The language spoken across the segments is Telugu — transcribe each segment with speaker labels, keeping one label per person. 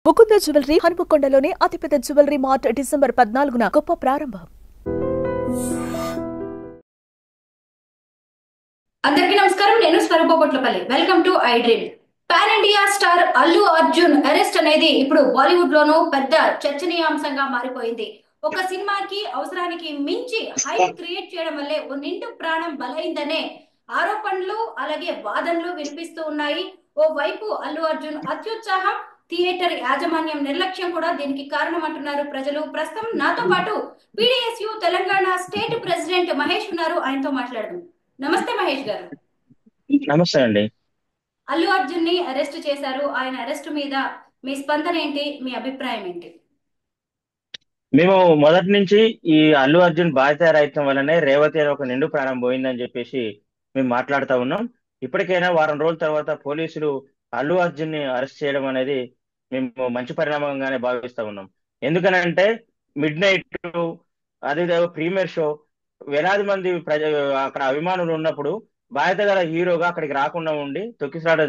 Speaker 1: ముకుంద జ్యువెలరీ హనుమకొండలోని అతిపెద్ద జ్యువెలరీ మార్ట్ డిసెంబర్ 14న గొప్ప ప్రారంభం.
Speaker 2: అందరికీ నమస్కారం. నేను Swaroopa Potlapalli. Welcome to I dream. Pan India star Allu Arjun arrest అనేది ఇప్పుడు బాలీవుడ్ లోనూ పెద్ద చర్చనీయాంశంగా మారిపోయింది. ఒక సినిమాకి అవసరానికి మించి హైప్ క్రియేట్ చేయడం వల్లే ఓ నిండు ప్రాణం బలైందనే ఆరోపణలు అలాగే వాదనలు వినిపిస్తూ ఉన్నాయి. ఓ వైపు అల్లు అర్జున్ అత్యుత్సాహం, థియేటర్ యాజమాన్యం నిర్లక్ష్యం కూడా దీనికి కారణం అంటున్నారు ప్రజలు. ప్రస్తుతం నాతో పాటు PDSU Telangana state president Mahesh ఉన్నారు. ఆయనతో మాట్లాడదాం. నమస్తే మహేష్ గారు.
Speaker 3: నమస్తే అండి.
Speaker 2: అల్లు అర్జున్ ని అరెస్ట్ చేశారు. ఆయన అరెస్ట్ మీద మీ స్పందన ఏంటి, మీ అభిప్రాయం ఏంటి?
Speaker 3: మేము మొదటి నుంచి ఈ అల్లు అర్జున్ బాధ్యతారాహిత్యం వల్లనే రేవతి అనే ఒక నిండు ప్రాణం పోయిందని చెప్పేసి మేము మాట్లాడుతూ ఉన్నాం. ఇప్పటికైనా వారం రోజుల తర్వాత పోలీసులు అల్లు అర్జున్ ని అరెస్ట్ చేయడం అనేది మేము మంచి పరిణామంగానే భావిస్తూ ఉన్నాం. ఎందుకనంటే మిడ్ నైట్, అదే ప్రీమియర్ షో, వేలాది మంది అక్కడ అభిమానులు ఉన్నప్పుడు బాధ్యత గల హీరోగా అక్కడికి రాకుండా ఉండి తొక్కిసలాట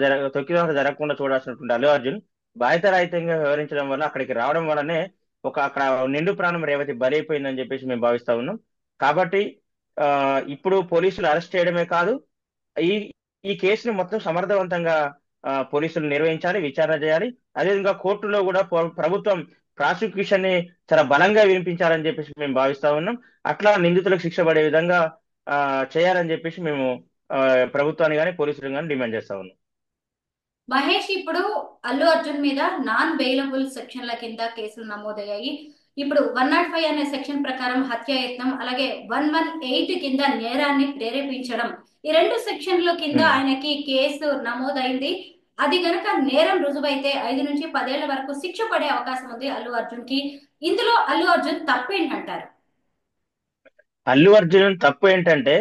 Speaker 3: జరగకుండా చూడాల్సినటువంటి అల్లు అర్జున్ బాధ్యతారాహిత్యంగా వ్యవహరించడం వల్ల అక్కడికి రావడం వల్లనే అక్కడ నిండు ప్రాణం రేవతి బలైపోయిందని చెప్పేసి మేము భావిస్తా ఉన్నాం. కాబట్టి ఇప్పుడు పోలీసులు అరెస్ట్ చేయడమే కాదు, ఈ ఈ కేసుని మొత్తం సమర్థవంతంగా పోలీసులు నిర్వహించాలి, విచారణ చేయాలి. అదేవిధంగా కోర్టులో కూడా ప్రభుత్వం ప్రాసిక్యూషన్ ని చాలా బలంగా వినిపించాలని చెప్పేసి మేము భావిస్తా ఉన్నాం. అట్లా నిందితులకు శిక్ష పడే విధంగా చేయాలని చెప్పేసి మేము ప్రభుత్వాన్ని కానీ పోలీసులు కానీ డిమాండ్ చేస్తా ఉన్నాం.
Speaker 2: మహేష్, ఇప్పుడు అల్లు అర్జున్ మీద నాన్ బెయిలబుల్ సెక్షన్ల కింద కేసులు నమోదయ్యాయి. ఇప్పుడు 105 అనే సెక్షన్ ప్రకారం హత్యాయత్నం, అలాగే 118 కింద నేరాన్ని ప్రేరేపించడం, ఈ రెండు సెక్షన్ల కింద ఆయనకి కేసు నమోదైంది. అది గనక నేరం రుజువైతే 5 నుంచి 10 ఏళ్ల వరకు శిక్ష పడే అవకాశం ఉంది అల్లు అర్జున్ కి. ఇందులో అల్లు అర్జున్ తప్పేంటంటారు?
Speaker 3: అల్లు అర్జున్ తప్పు ఏంటంటే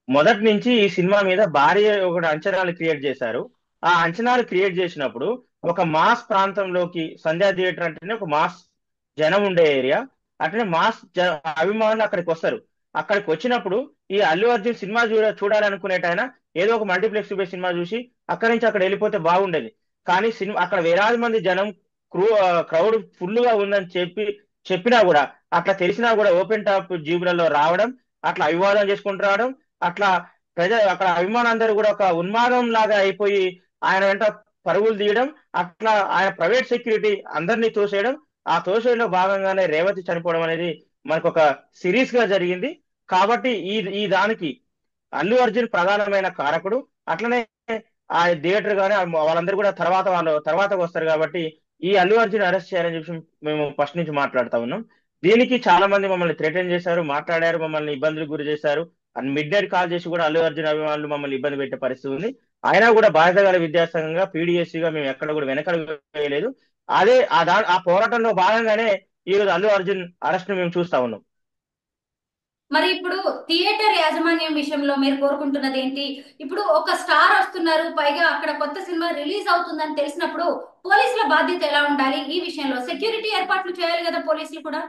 Speaker 3: మొదటి నుంచి ఈ సినిమా మీద భారీ ఒక అంచనాలు క్రియేట్ చేశారు. ఆ అంచనాలు క్రియేట్ చేసినప్పుడు ఒక మాస్ ప్రాంతంలోకి, సంధ్యా థియేటర్ అంటేనే ఒక మాస్ జనం ఉండే ఏరియా, అట్లనే మాస్ అభిమానులు అక్కడికి వస్తారు. అక్కడికి వచ్చినప్పుడు ఈ అల్లు అర్జున్ సినిమా చూడాలనుకునేటైనా ఏదో ఒక మల్టీప్లెక్స్ చూపే సినిమా చూసి అక్కడి నుంచి అక్కడ వెళ్ళిపోతే బాగుండేది. కానీ సినిమా అక్కడ వేలాది మంది జనం, క్రౌడ్ ఫుల్ గా ఉందని చెప్పినా కూడా, అట్లా తెలిసినా కూడా ఓపెన్ టాప్ జీబులలో రావడం, అట్లా అభివాదం చేసుకుంటూ రావడం, అట్లా అక్కడ అభిమానులందరూ కూడా ఒక ఉన్మాదం లాగా అయిపోయి ఆయన వెంట పరుగులు తీయడం, అట్లా ఆయన ప్రైవేట్ సెక్యూరిటీ అందరినీ తోసేయడం, ఆ తోసేయడంలో భాగంగానే రేవతి చనిపోవడం అనేది మనకు ఒక సిరీస్ గా జరిగింది. కాబట్టి ఈ దానికి అల్లు అర్జున్ ప్రధానమైన కారకుడు. అట్లనే ఆ థియేటర్ గానీ వాళ్ళందరూ కూడా తర్వాత వస్తారు. కాబట్టి ఈ అల్లు అర్జున్ అరెస్ట్ చేయాలని చెప్పి మేము ఫస్ట్ నుంచి మాట్లాడుతా ఉన్నాం. దీనికి చాలా మంది మమ్మల్ని థ్రెటన్ చేశారు, మాట్లాడారు, మమ్మల్ని ఇబ్బందులకు గురి చేశారు. అండ్ మిడ్ నైట్ కాల్ చేసి కూడా అల్లు అర్జున్ అభిమానులు మమ్మల్ని ఇబ్బంది పెట్టే పరిస్థితి ఉంది. అయినా కూడా బాధ్యత గల విద్యాసంఘంగా, పీడీఎస్సీగా మేము ఎక్కడ కూడా వెనకడుగు వేయలేదు. అదే ఆ పోరాటంలో భాగంగానే ఈ రోజు అల్లు అర్జున్ అరెస్ట్ మేము చూస్తా ఉన్నాం.
Speaker 2: మరి ఇప్పుడు థియేటర్ యాజమాన్యం విషయంలో మీరు కోరుకుంటున్నది ఏంటి? ఇప్పుడు ఒక స్టార్ వస్తున్నారు, పైగా అక్కడ కొత్త సినిమా రిలీజ్ అవుతుందని తెలిసినప్పుడు పోలీసుల బాధ్యత ఎలా ఉండాలి? ఈ విషయంలో సెక్యూరిటీ ఏర్పాట్లు చేయాలి కదా పోలీసులు కూడా.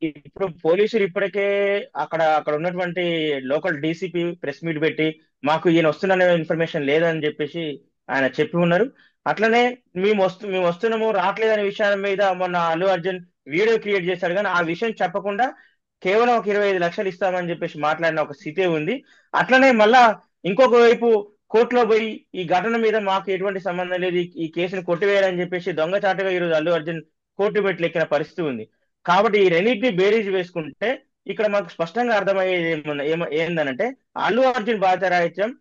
Speaker 3: ఇప్పుడు పోలీసులు ఇప్పటికే అక్కడ ఉన్నటువంటి లోకల్ డీసీపీ ప్రెస్ మీట్ పెట్టి మాకు ఈయన వస్తున్న ఇన్ఫర్మేషన్ లేదని చెప్పేసి ఆయన చెప్పి ఉన్నారు. అట్లనే మేము వస్తున్నాము, రావట్లేదనే విషయం మీద మొన్న అల్లు అర్జున్ వీడియో క్రియేట్ చేశాడు. కానీ ఆ విషయం చెప్పకుండా కేవలం ఒక 25 లక్షలు ఇస్తామని చెప్పేసి మాట్లాడిన ఒక స్థితి ఉంది. అట్లనే మళ్ళా ఇంకొక వైపు కోర్టులో పోయి ఈ ఘటన మీద మాకు ఎటువంటి సంబంధం లేదు, ఈ కేసును కొట్టివేయాలని చెప్పేసి దొంగచాటుగా ఈరోజు అల్లు అర్జున్ కోర్టు మెట్లు ఎక్కిన పరిస్థితి ఉంది. కాబట్టి ఈ రెండింటిని బేరీజ్ వేసుకుంటే ఇక్కడ మనకు స్పష్టంగా అర్థమయ్యేది ఏందనంటే అల్లు అర్జున్ బాధ్యతారాహిత్యం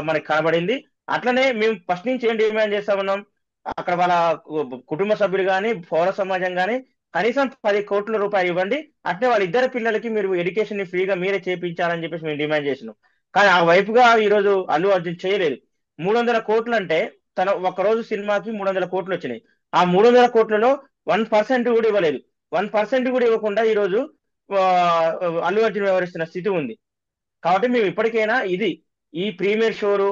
Speaker 3: మనకి కనబడింది. అట్లనే మేము ఫస్ట్ నుంచి ఏం డిమాండ్ చేస్తా ఉన్నాం, అక్కడ వాళ్ళ కుటుంబ సభ్యులు కానీ పౌర సమాజం కానీ కనీసం 10 కోట్ల రూపాయలు ఇవ్వండి, అట్లే వాళ్ళ ఇద్దరు పిల్లలకి మీరు ఎడ్యుకేషన్ ని ఫ్రీగా మీరే చేయించాలని చెప్పేసి మేము డిమాండ్ చేసినాం. కానీ ఆ వైపుగా ఈ రోజు అల్లు అర్జున్ చేయలేదు. 300 కోట్లు అంటే తన ఒక్కరోజు సినిమాకి 300 కోట్లు వచ్చినాయి. ఆ 300 కోట్లలో 1% కూడా ఇవ్వలేదు. 1% కూడా ఇవ్వకుండా ఈ రోజు అల్లు అర్జున్ వ్యవహరిస్తున్న స్థితి ఉంది. కాబట్టి మేము ఇప్పటికైనా ఈ ప్రీమియర్ షోలు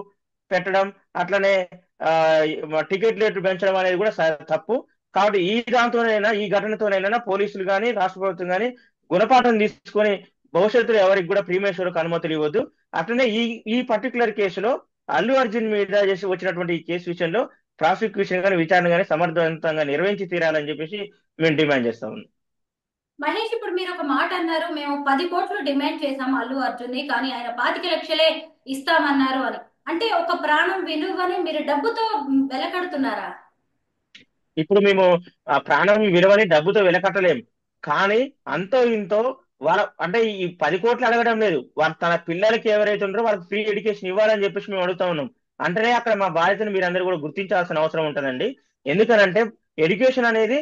Speaker 3: పెట్టడం, అట్లనే టికెట్ రేట్లు పెంచడం అనేది కూడా తప్పు. కాబట్టి ఈ ఘటనతోనైనా పోలీసులు కానీ రాష్ట్ర ప్రభుత్వం కానీ గుణపాఠం తీసుకొని భవిష్యత్తులో ఎవరికి కూడా ప్రీమియర్ షోలకు అనుమతులు ఇవ్వద్దు. అట్లనే ఈ పర్టికులర్ కేసులో అల్లు అర్జున్ మీద చేసి వచ్చినటువంటి ఈ కేసు విషయంలో ప్రాసిక్యూషన్ కానీ విచారణ కానీ సమర్థవంతంగా నిర్వహించి తీరాలని చెప్పేసి మేము డిమాండ్ చేస్తా ఉన్నాం.
Speaker 2: మహేష్, ఇప్పుడు మీరు ఒక మాట అన్నారు, మేము 10 కోట్లు డిమాండ్ చేశాం అల్లు అర్జున్ ని, కానీ ఆయన 25 లక్షలే ఇస్తామన్నారు అని. అంటే ఒక ప్రాణం విలువని మీరు డబ్బుతో వెలకడుతున్నారా?
Speaker 3: ఇప్పుడు మేము ఆ ప్రాణం విలువని డబ్బుతో వెలకట్టలేము, కానీ అంతో ఇంతో వాళ్ళ అంటే ఈ 10 కోట్లు అడగడం లేదు, వాళ్ళ తన పిల్లలకి ఎవరైతే ఉన్నారో వాళ్ళకి ఫ్రీ ఎడ్యుకేషన్ ఇవ్వాలని చెప్పేసి మేము అడుగుతా ఉన్నాం. అంటేనే అక్కడ మా బాధ్యతను మీరు అందరూ కూడా గుర్తించాల్సిన అవసరం ఉంటుందండి. ఎందుకనంటే ఎడ్యుకేషన్ అనేది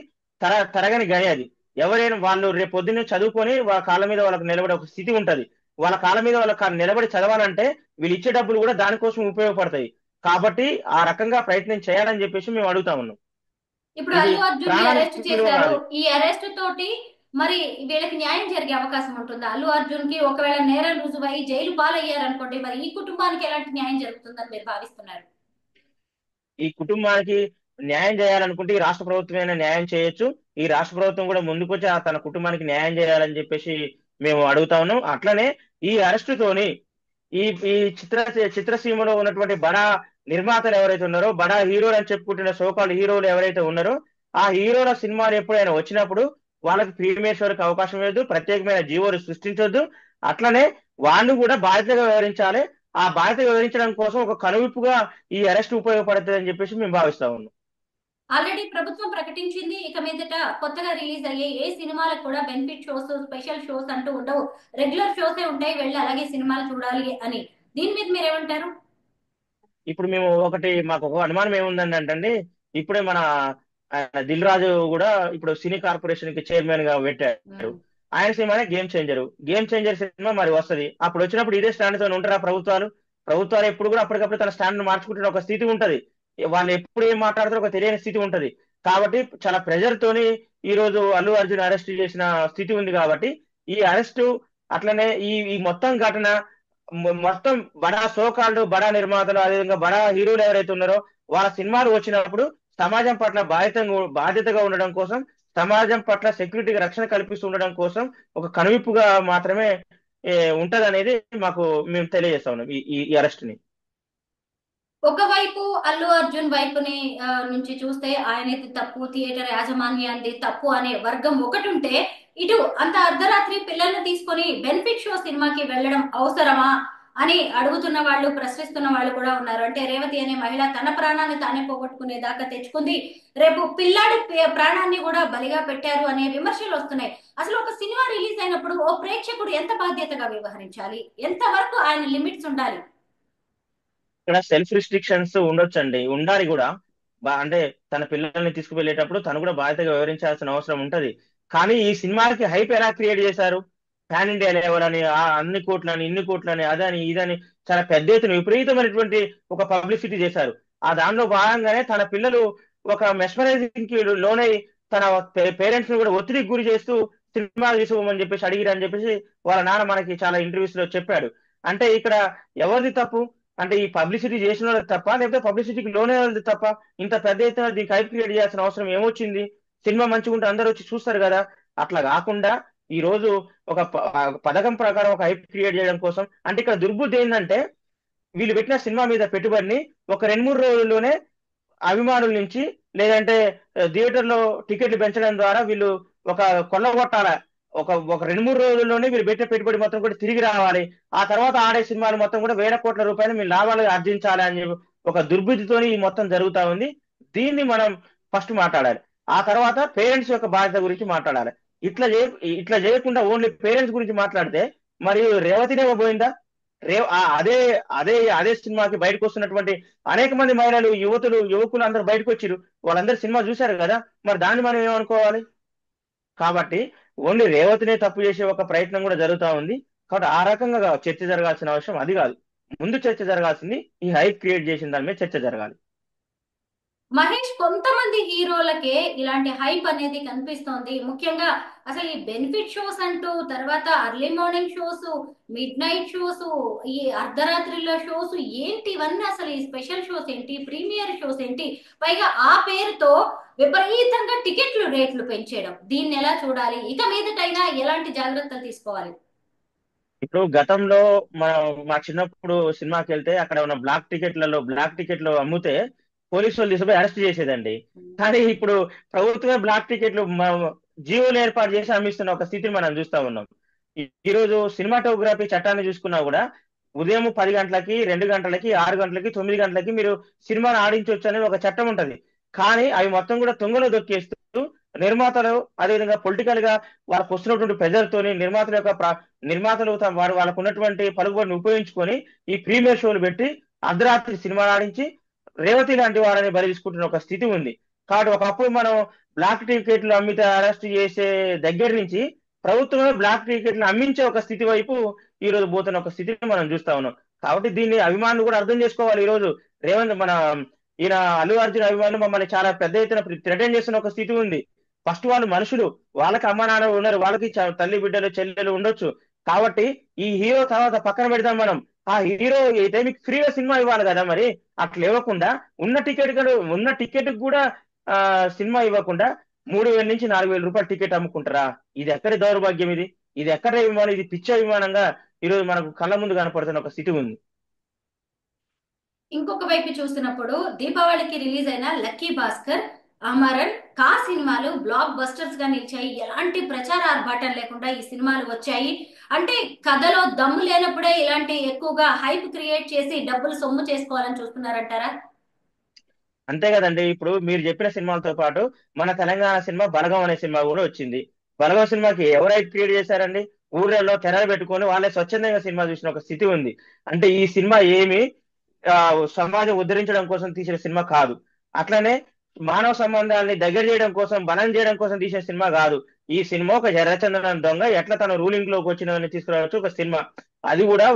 Speaker 3: తరగని గని అది. ఎవరైనా వాళ్ళు రేపు పొద్దున్నే చదువుకొని వాళ్ళ కాళ్ళ మీద వాళ్ళకి నిలబడే ఒక స్థితి ఉంటది. వాళ్ళ కాళ్ళ మీద వాళ్ళకి నిలబడి చదవాలంటే వీళ్ళు ఇచ్చే డబ్బులు కూడా దానికోసం ఉపయోగపడతాయి. కాబట్టి ఆ రకంగా ప్రయత్నం చేయాలని చెప్పేసి మేము అడుగుతా ఉన్నాం.
Speaker 2: ఇప్పుడు
Speaker 3: ఇది
Speaker 2: అల్లు అర్జున్ ని అరెస్ట్
Speaker 3: ప్రాణానికి విలువ
Speaker 2: చేశారు,
Speaker 3: కాదు.
Speaker 2: ఈ అరెస్ట్ తోటి మరి వీళ్ళకి న్యాయం జరిగే అవకాశం ఉంటుందా? అల్లు అర్జున్ కి ఒకవేళ నేరం రుజువై జైలు పాలయ్యారు అనుకోండి, మరి ఈ కుటుంబానికి ఎలాంటి న్యాయం జరుగుతుందని మీరు భావిస్తున్నారు?
Speaker 3: ఈ కుటుంబానికి న్యాయం చేయాలనుకుంటే ఈ రాష్ట్ర ప్రభుత్వమైనా న్యాయం చేయొచ్చు. ఈ రాష్ట్ర ప్రభుత్వం కూడా ముందుకొచ్చి తన కుటుంబానికి న్యాయం చేయాలని చెప్పేసి మేము అడుగుతా ఉన్నాం. అట్లనే ఈ అరెస్టుతోని ఈ ఈ చిత్రసీమలో ఉన్నటువంటి బడా నిర్మాతలు ఎవరైతే ఉన్నారో, బడా హీరోలు అని చెప్పుకుంటున్న సోకాల్ హీరోలు ఎవరైతే ఉన్నారో, ఆ హీరోల సినిమాలు ఎప్పుడైనా వచ్చినప్పుడు వాళ్ళకి ప్రీమియర్ షోకి అవకాశం లేదు, ప్రత్యేకమైన జీవోలు సృష్టించొద్దు. అట్లనే వాళ్ళు కూడా బాధ్యతగా వ్యవహరించాలి. ఆ బాధ్యత వివరించడం కోసం ఒక కనువిప్పుగా ఈ అరెస్ట్ ఉపయోగపడుతుంది అని చెప్పేసి మేము భావిస్తా ఉన్నాం.
Speaker 2: ఆల్రెడీ ప్రభుత్వం ప్రకటించింది, ఇక మీదట కొత్తగా రిలీజ్ అయ్యే ఏ సినిమాలకు కూడా బెనిఫిట్ షోస్, స్పెషల్ షోస్ అంటూ ఉండవు, రెగ్యులర్ షోసే ఉంటాయి, వెళ్ళి అలాగే సినిమాలు చూడాలి అని. దీని మీద మీరేమంటారు?
Speaker 3: ఇప్పుడు మేము మాకు ఒక అనుమానం ఏముందండి అంటే, ఇప్పుడే మన దిల్ రాజు కూడా ఇప్పుడు సినీ కార్పొరేషన్ కి చైర్మన్ గా పెట్టారు. ఆయన సినిమానే game changer. Game changer cinema మరి వస్తది. అప్పుడు వచ్చినప్పుడు ఇదే స్టాండ్ తో ఉంటారా ప్రభుత్వాలు ఎప్పుడు కూడా అప్పటికప్పుడు తన స్టాండ్ మార్చుకుంటున్న ఒక స్థితి ఉంటది. వాళ్ళు ఎప్పుడు ఏం మాట్లాడతారో ఒక తెలియని స్థితి ఉంటది. కాబట్టి చాలా ప్రెజర్ తోని ఈ రోజు అల్లు అర్జున్ అరెస్ట్ చేసిన స్థితి ఉంది. కాబట్టి ఈ అరెస్టు అట్లనే ఈ మొత్తం ఘటన మొత్తం బడా సోకాళ్ళు, బడా నిర్మాతలు, అదేవిధంగా బడా హీరోలు ఎవరైతే ఉన్నారో వాళ్ళ సినిమాలు వచ్చినప్పుడు సమాజం పట్ల బాధ్యతగా ఉండడం కోసం, సమాజం పట్ల సెక్యూరిటీకి రక్షణ కల్పిస్తూ ఉండడం కోసం ఒక కనువిప్పుగా మాత్రమే ఉంటది అనేది మేము తెలియజేస్తా ఉన్నాం ఈ అరెస్ట్ ని.
Speaker 2: ఒకవైపు అల్లు అర్జున్ వైపుని నుంచి చూస్తే ఆయనది తప్పు, థియేటర్ యాజమాన్యాన్ని తప్పు అనే వర్గం ఒకటి ఉంటే, ఇటు అంత అర్ధరాత్రి పిల్లల్ని తీసుకొని బెనిఫిట్ షో సినిమాకి వెళ్ళడం అవసరమా అని అడుగుతున్న వాళ్ళు, ప్రశ్నిస్తున్న వాళ్ళు కూడా ఉన్నారు. అంటే రేవతి అనే మహిళ తన ప్రాణాన్ని తానే పోగొట్టుకునే దాకా తెచ్చుకుంది, రేపు పిల్లాడి ప్రాణాన్ని కూడా బలిగా పెట్టారు అనే విమర్శలు వస్తున్నాయి. అసలు ఒక సినిమా రిలీజ్ అయినప్పుడు ఓ ప్రేక్షకుడు ఎంత బాధ్యతగా వ్యవహరించాలి, ఎంత వరకు ఆయన లిమిట్స్ ఉండాలి?
Speaker 3: ఇక్కడ సెల్ఫ్ రిస్ట్రిక్షన్స్ ఉండొచ్చండి, ఉండాలి కూడా. అంటే తన పిల్లల్ని తీసుకువెళ్ళేటప్పుడు తను కూడా బాధ్యతగా వివరించాల్సిన అవసరం ఉంటది. కానీ ఈ సినిమాకి హైప్ ఎలా క్రియేట్ చేశారు, పాన్ ఇండియా లెవెల్ అని, అన్ని కోట్లని, ఇన్ని కోట్లని, అదని ఇదని చాలా పెద్ద ఎత్తున విపరీతమైనటువంటి ఒక పబ్లిసిటీ చేశారు. ఆ దానిలో భాగంగానే తన పిల్లలు ఒక మెస్మరైజింగ్ కి లోనై తన పేరెంట్స్ ని కూడా ఒత్తిడికి గురి చేస్తూ సినిమా తీసుకోమని చెప్పేసి అడిగిరని చెప్పేసి వాళ్ళ నాన్న మనకి చాలా ఇంటర్వ్యూస్ లో చెప్పాడు. అంటే ఇక్కడ ఎవరిది తప్పు? అంటే ఈ పబ్లిసిటీ చేసిన వాళ్ళది తప్ప, లేకపోతే పబ్లిసిటీకి లోనే వాళ్ళది తప్ప? ఇంత పెద్ద ఎత్తున దీనికి హైప్ క్రియేట్ చేయాల్సిన అవసరం ఏమొచ్చింది? సినిమా మంచిగా ఉంటే అందరూ వచ్చి చూస్తారు కదా. అట్లా కాకుండా ఈ రోజు ఒక పథకం ప్రకారం ఒక హైప్ క్రియేట్ చేయడం కోసం, అంటే ఇక్కడ దుర్బుద్ధి ఏంటంటే వీళ్ళు పెట్టిన సినిమా మీద పెట్టుబడిని ఒక 2-3 రోజుల్లోనే అభిమానుల నుంచి, లేదంటే థియేటర్ లో టికెట్లు పెంచడం ద్వారా వీళ్ళు ఒక కొల్లగొట్టాల, ఒక 2-3 రోజుల్లోనే వీళ్ళు పెట్టిన పెట్టుబడి మొత్తం కూడా తిరిగి రావాలి, ఆ తర్వాత ఆడే సినిమాలు మొత్తం కూడా వేల కోట్ల రూపాయలు మీరు లాభాలు ఆర్జించాలి అని ఒక దుర్బుద్ధితోని ఈ మొత్తం జరుగుతా ఉంది. దీన్ని మనం ఫస్ట్ మాట్లాడాలి. ఆ తర్వాత పేరెంట్స్ యొక్క బాధ్యత గురించి మాట్లాడాలి. ఇట్లా చేయకుండా ఓన్లీ పేరెంట్స్ గురించి మాట్లాడితే మరి రేవతినేమో పోయిందా? అదే అదే అదే సినిమాకి బయటకు వస్తున్నటువంటి అనేక మంది మహిళలు, యువకులు అందరూ బయటకు వచ్చారు. వాళ్ళందరూ సినిమా చూశారు కదా. మరి దాన్ని మనం ఏమనుకోవాలి? కాబట్టి ఓన్లీ రేవతినే తప్పు చేసే ఒక ప్రయత్నం కూడా జరుగుతూ ఉంది. కాబట్టి ఆ రకంగా చర్చ జరగాల్సిన అవసరం అది కాదు. ముందు చర్చ జరగాల్సింది ఈ హైప్ క్రియేట్ చేసిన దాని మీద చర్చ జరగాలి.
Speaker 2: మహేష్, కొంతమంది హీరోలకే ఇలాంటి హైప్ అనేది కనిపిస్తోంది. ముఖ్యంగా అసలు ఈ బెనిఫిట్ షోస్ అంటూ, తర్వాత early morning shows, mid night shows, ఈ అర్ధరాత్రిలో షోస్ ఏంటి ఇవన్నీ? అసలు ఈ స్పెషల్ షోస్ ఏంటి, ప్రీమియర్ షోస్ ఏంటి? పైగా ఆ పేరుతో విపరీతంగా టికెట్లు రేట్లు పెంచేయడం, దీన్ని ఎలా చూడాలి? ఇక మీదటైనా ఎలాంటి జాగ్రత్తలు తీసుకోవాలి?
Speaker 3: ఇప్పుడు గతంలో మా చిన్నప్పుడు సినిమాకి వెళ్తే అక్కడ ఉన్న బ్లాక్ టికెట్లు అమ్మితే పోలీసు వాళ్ళు తీసుకుపోయి అరెస్ట్ చేసేదండి. కానీ ఇప్పుడు ప్రభుత్వమే బ్లాక్ టికెట్లు జీవోలు ఏర్పాటు చేసి అమ్మిస్తున్న ఒక స్థితిని మనం చూస్తా ఉన్నాం. ఈ రోజు సినిమాటోగ్రఫీ చట్టాన్ని చూసుకున్నా కూడా ఉదయం 10 గంటలకి, 2 గంటలకి, 6 గంటలకి, 9 గంటలకి మీరు సినిమాను ఆడించవచ్చు అనేది ఒక చట్టం ఉంటది. కానీ అవి మొత్తం కూడా తుంగలో దొక్కేస్తూ నిర్మాతలు, అదేవిధంగా పొలిటికల్ గా వాళ్ళకు వస్తున్నటువంటి ప్రజలతోని నిర్మాతల యొక్క నిర్మాతలు వాళ్ళకు ఉన్నటువంటి పలుకుబడిని ఉపయోగించుకొని ఈ ప్రీమియర్ షోలు పెట్టి అర్ధరాత్రి సినిమాలు ఆడించి రేవతి లాంటి వాళ్ళని బలి తీసుకుంటున్న ఒక స్థితి ఉంది. కాబట్టి ఒకప్పుడు మనం బ్లాక్ టికెట్లు అమ్మితే అరెస్ట్ చేసే దగ్గర నుంచి ప్రభుత్వమే బ్లాక్ టికెట్లు అమ్మించే ఒక స్థితి వైపు ఈ రోజు పోతున్న ఒక స్థితిని మనం చూస్తా ఉన్నాం. కాబట్టి దీన్ని అభిమానులు కూడా అర్థం చేసుకోవాలి. ఈ రోజు రేవంత్ మన ఈయన అల్లు అర్జున్ అభిమానులు మమ్మల్ని చాలా పెద్ద ఎత్తున థ్రెటన్ చేస్తున్న ఒక స్థితి ఉంది. ఫస్ట్ వాళ్ళు మనుషులు, వాళ్ళకి అమ్మ నాన్న ఉన్నారు, వాళ్ళకి తల్లి బిడ్డలు చెల్లెలు ఉండొచ్చు. కాబట్టి ఈ హీరో తర్వాత పక్కన పెడతాం మనం. ఆ హీరో ఈ టైంకి ఫ్రీగా సినిమా ఇవ్వాలి కదా, మరి అట్లా ఇవ్వకుండా ఉన్న టికెట్ కూడా సినిమా ఇవ్వకుండా 3,000 నుంచి 4,000 రూపాయలు టికెట్ అమ్ముకుంటారా? ఇది ఎక్కడి దౌర్భాగ్యం? ఇది ఎక్కడ విమానం? ఇది పిచ్చ విమానంగా ఈరోజు మనకు కళ్ళ ముందు కనపడుతున్న ఒక స్థితి ఉంది.
Speaker 2: ఇంకొక వైపు చూసినప్పుడు దీపావళికి రిలీజ్ అయిన లక్కీ భాస్కర్, అమరన్, కా సినిమాలు బ్లాక్ బస్టర్స్ గా నిలిచాయి. ఎలాంటి ప్రచార ఆర్భాటం లేకుండా ఈ సినిమాలు వచ్చాయి. అంటే కథలో దమ్ము లేనప్పుడే ఇలాంటి ఎక్కువగా హైప్ క్రియేట్ చేసి డబ్బులు సొమ్ము చేసుకోవాలని చూస్తున్నారంటారా?
Speaker 3: అంతే కదండి. ఇప్పుడు మీరు చెప్పిన సినిమాలతో పాటు మన తెలంగాణ సినిమా బలగం అనే సినిమా కూడా వచ్చింది. బలగం సినిమాకి ఎవరైతే క్రియేట్ చేశారండి? ఊర్లలో తెరలు పెట్టుకొని వాళ్ళే స్వచ్ఛందంగా సినిమా చూసిన ఒక స్థితి ఉంది. అంటే ఈ సినిమా ఏమి సమాజం ఉద్ధరించడం కోసం తీసిన సినిమా కాదు. అట్లనే మానవ సంబంధాలని దగ్గర చేయడం కోసం, బలం చేయడం కోసం తీసిన సినిమా కాదు. ఈ సినిమా ఒక ఎర్రచందనం దొంగ ఎట్లా తన రూలింగ్ లోకి వచ్చిన తీసుకురావచ్చు ఒక సినిమా. అది కూడా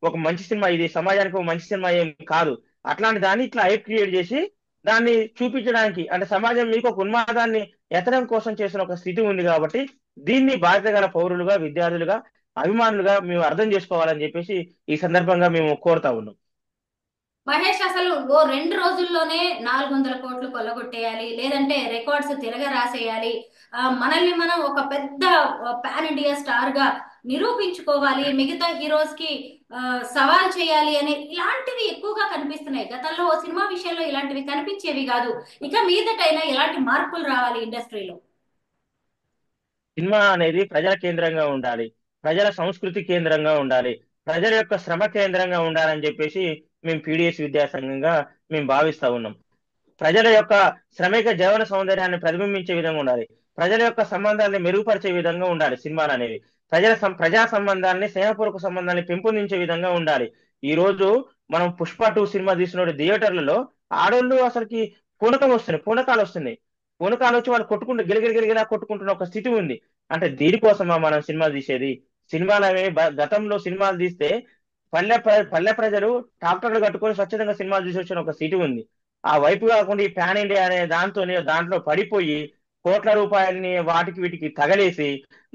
Speaker 3: ఒక మంచి సినిమా. ఇది సమాజానికి ఒక మంచి సినిమా ఏం కాదు. అట్లాంటి దాన్ని ఇట్లా హైప్ క్రియేట్ చేసి దాన్ని చూపించడానికి, అంటే సమాజం మీకు ఒక ఉన్మాదాన్ని ఎత్తడం కోసం చేసిన ఒక స్థితి ఉంది. కాబట్టి దీన్ని బాధ్యత గల పౌరులుగా, విద్యార్థులుగా, అభిమానులుగా మేము అర్థం చేసుకోవాలని చెప్పేసి ఈ సందర్భంగా మేము కోరుతా ఉన్నాం.
Speaker 2: మహేష్, అసలు ఓ 2 రోజుల్లోనే 400 కోట్లు కొల్లగొట్టేయాలి, లేదంటే రికార్డ్స్ తిరగ రాసేయాలి, మనల్ని మనం ఒక పెద్ద పాన్ ఇండియా స్టార్ గా నిరూపించుకోవాలి, మిగతా హీరోస్ కి సవాల్ చేయాలి అని ఇలాంటివి ఎక్కువగా కనిపిస్తున్నాయి. గతంలో ఓ సినిమా విషయంలో ఇలాంటివి కనిపించేవి కాదు. ఇక మీదటైనా ఎలాంటి మార్పులు రావాలి ఇండస్ట్రీలో?
Speaker 3: సినిమా అనేది ప్రజల కేంద్రంగా ఉండాలి, ప్రజల సంస్కృతి కేంద్రంగా ఉండాలి, ప్రజల యొక్క శ్రమ కేంద్రంగా ఉండాలని చెప్పేసి మేము పీడిఎస్ విద్యాసంఘంగా మేము భావిస్తా ఉన్నాం. ప్రజల యొక్క శ్రమిక జీవన సౌందర్యాన్ని ప్రతిబింబించే విధంగా ఉండాలి, ప్రజల యొక్క సంబంధాన్ని మెరుగుపరిచే విధంగా ఉండాలి సినిమాలు అనేవి. ప్రజా సంబంధాన్ని, స్నేహపూర్వక సంబంధాన్ని పెంపొందించే విధంగా ఉండాలి. ఈ రోజు మనం పుష్ప 2 సినిమా తీసిన థియేటర్లలో ఆడోళ్ళు అసలుకి పూనకాలు వస్తున్నాయి. పూనకాలు వచ్చి వాళ్ళు కొట్టుకుంటూ గిలగిలా కొట్టుకుంటున్న ఒక స్థితి ఉంది. అంటే దీనికోసమా మనం సినిమా తీసేది? సినిమాలు అనేవి గతంలో సినిమాలు తీస్తే పల్లె ప్రజలు ట్రాక్టర్లు కట్టుకొని స్వచ్ఛందంగా సినిమాలు చూసి వచ్చిన ఒక స్థితి ఉంది. ఆ వైపు కాకుండా ఈ పాన్ ఇండియా అనే దాంట్లో పడిపోయి కోట్ల రూపాయలని వాటికి వీటికి తగలేసి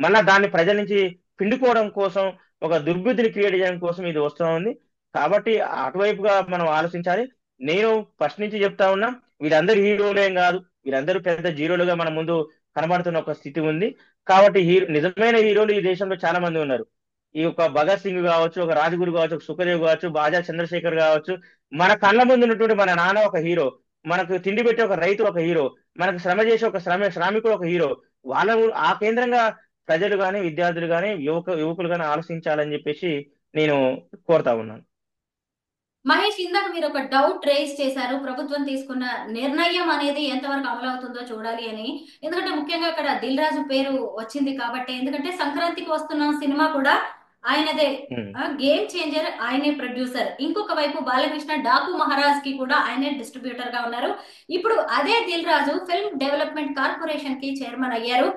Speaker 3: మళ్ళా దాన్ని ప్రజల నుంచి పిండుకోవడం కోసం, ఒక దుర్బుద్ధిని క్రియేట్ చేయడం కోసం ఇది వస్తూ ఉంది. కాబట్టి అటువైపుగా మనం ఆలోచించాలి. నేను ఫస్ట్ నుంచి చెప్తా ఉన్నా, వీళ్ళందరూ హీరోలేం కాదు, వీళ్ళందరూ పెద్ద జీరోలుగా మన ముందు కనబడుతున్న ఒక స్థితి ఉంది. కాబట్టి నిజమైన హీరోలు ఈ దేశంలో చాలా మంది ఉన్నారు. ఈ ఒక భగత్ సింగ్ కావచ్చు, ఒక రాజగురు కావచ్చు, ఒక సుఖదేవ్ కావచ్చు, బాజా చంద్రశేఖర్ కావచ్చు. మన కళ్ళ ముందు ఉన్నటువంటి మన నాన్న ఒక హీరో, మనకు తిండి పెట్టే ఒక రైతు ఒక హీరో, మనకు శ్రమ చేసే ఒక శ్రామికుడు ఒక హీరో. వాళ్ళను ఆ కేంద్రంగా ప్రజలు కానీ, విద్యార్థులు కానీ, యువకులు కానీ ఆలోచించాలని చెప్పేసి నేను కోరుతా ఉన్నాను.
Speaker 2: మహేష్, ఇందాక మీరు ఒక డౌట్ రేస్ చేశారు, ప్రభుత్వం తీసుకున్న నిర్ణయం అనేది ఎంతవరకు అమలవుతుందో చూడాలి అని. ఎందుకంటే ముఖ్యంగా అక్కడ దిల్ రాజు పేరు వచ్చింది కాబట్టి. ఎందుకంటే సంక్రాంతికి వస్తున్న సినిమా కూడా ఆయనదే,
Speaker 3: ఉమ్.
Speaker 2: గేమ్ చేంజర్, ఆయనే ప్రొడ్యూసర్. ఇంకొక వైపు బాలకృష్ణ డాకు మహారాజ్ కి కూడా ఆయనే డిస్ట్రిబ్యూటర్ గా ఉన్నారు. ఇప్పుడు అదే Dil Raju film development corporation కి చైర్మన్ అయ్యారు.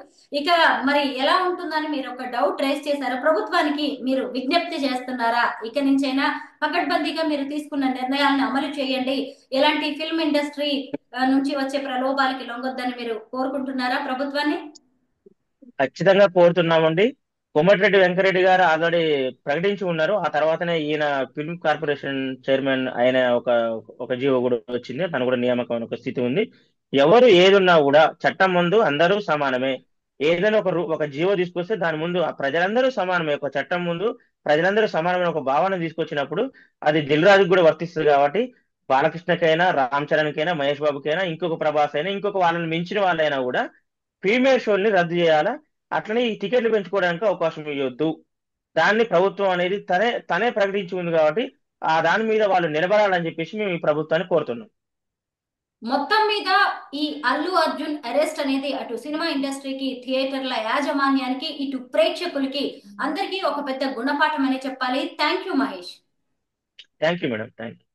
Speaker 2: ఇక మరి ఎలా ఉంటుందని మీరు ఒక డౌట్ రేస్ చేశారు. ప్రభుత్వానికి మీరు విజ్ఞప్తి చేస్తున్నారా, ఇక నుంచైనా పకడ్బందీగా మీరు తీసుకున్న నిర్ణయాలను అమలు చేయండి, ఎలాంటి ఫిల్మ్ ఇండస్ట్రీ నుంచి వచ్చే ప్రలోభాలకి లొంగొద్దని మీరు కోరుకుంటున్నారా ప్రభుత్వాన్ని?
Speaker 3: ఖచ్చితంగా కోరుతున్నామండి. కోమటిరెడ్డి వెంకరెడ్డి గారు ఆల్రెడీ ప్రకటించి ఉన్నారు. ఆ తర్వాతనే ఈయన ఫిల్మ్ కార్పొరేషన్ చైర్మన్ ఆయన ఒక జీవో కూడా వచ్చింది. తను కూడా నియామకం ఒక స్థితి ఉంది. ఎవరు ఏదున్నా కూడా చట్టం ముందు అందరూ సమానమే. ఏదైనా ఒక జీవో తీసుకొస్తే దాని ముందు ప్రజలందరూ సమానమే. ఒక చట్టం ముందు ప్రజలందరూ సమానమైన ఒక భావన తీసుకొచ్చినప్పుడు అది దిల్ రాజుకు కూడా వర్తిస్తుంది. కాబట్టి బాలకృష్ణకైనా, రామ్ చరణ్కైనా, మహేష్ బాబుకైనా, ఇంకొక ప్రభాస్ అయినా, ఇంకొక వాళ్ళని మించిన వాళ్ళైనా కూడా ప్రీమియర్ షోల్ని రద్దు చేయాలా. అట్లనే ఈ టికెట్లు పెంచుకోవడానికి అవకాశం ఇవ్వద్దు. దాన్ని ప్రభుత్వం అనేది తనే తనే ప్రకటించి ఉంది కాబట్టి ఆ దాని మీద వాళ్ళు నిలబడాలని చెప్పేసి మేము ఈ ప్రభుత్వాన్ని కోరుతున్నాం.
Speaker 2: మొత్తం మీద ఈ అల్లు అర్జున్ అరెస్ట్ అనేది అటు సినిమా ఇండస్ట్రీకి, థియేటర్ల యాజమాన్యానికి, ఇటు ప్రేక్షకులకి అందరికీ ఒక పెద్ద గుణపాఠం అనే చెప్పాలి. Thank you Mahesh.
Speaker 3: Thank you madam, thank you.